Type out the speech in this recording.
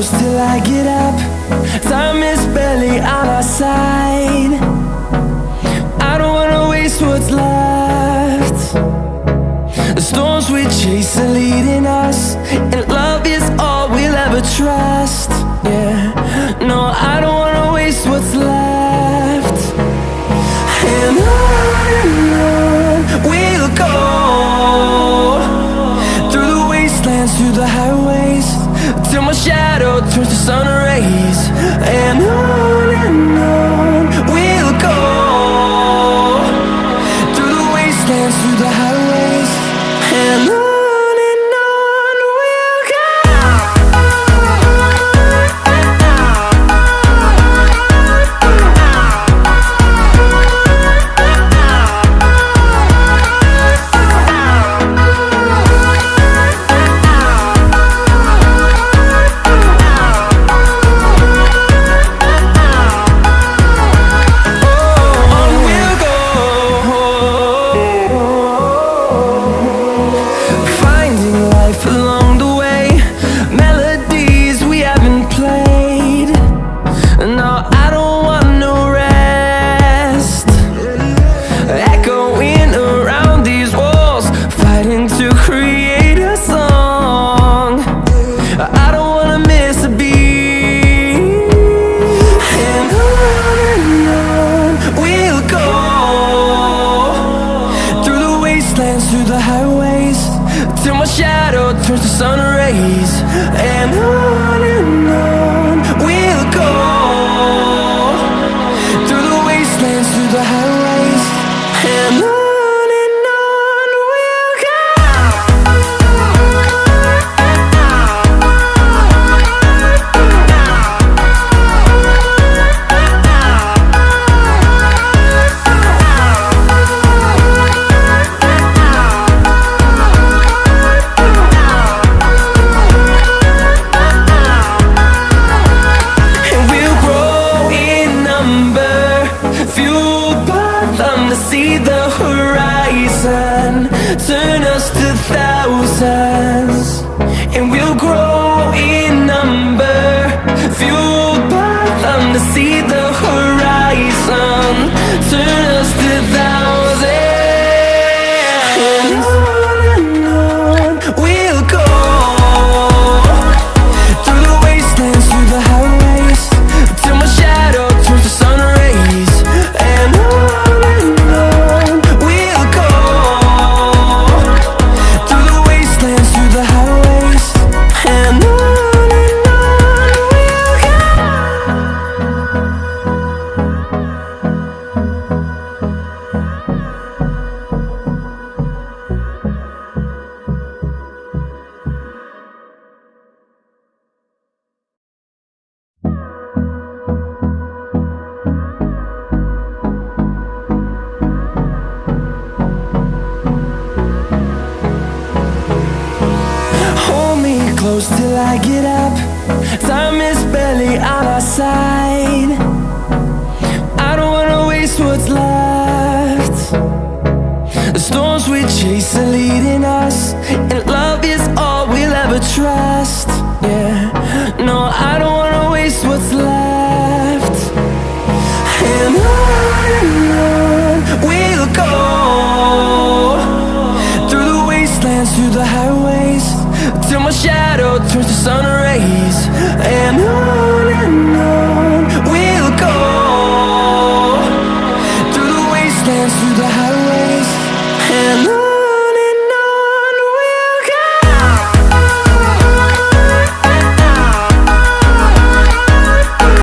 close till I get up. Time is barely on our side. I don't wanna waste what's left. The storms we chase are leading us, and love is all we'll ever trust. Yeah, no, I don't wanna waste what's left. And on we'll go, through the wastelands, through the highways, till my shadow turns to sun rays. And on we'll go, through the wastelands, through the highways, and on we'll go. Through the highways, till my shadow turns to sun rays. And on we'll go, through the wastelands, through the highways, and on we'll go. See the horizon, turn us to thousands, and we'll grow in number, fueled by them. To see the horizon, turn us to thousands, and on we'll go, through the wastelands, through the highways, till my shadow turns to sun rays. And on close till I get up. Time is barely on our side. I don't wanna waste what's left. The storms we chase are leading us, and love is all we'll ever trust. Yeah, no, I don't wanna waste what's left. And on we'll go, through the wastelands, through the highways, till my shadow turns to sun rays. And on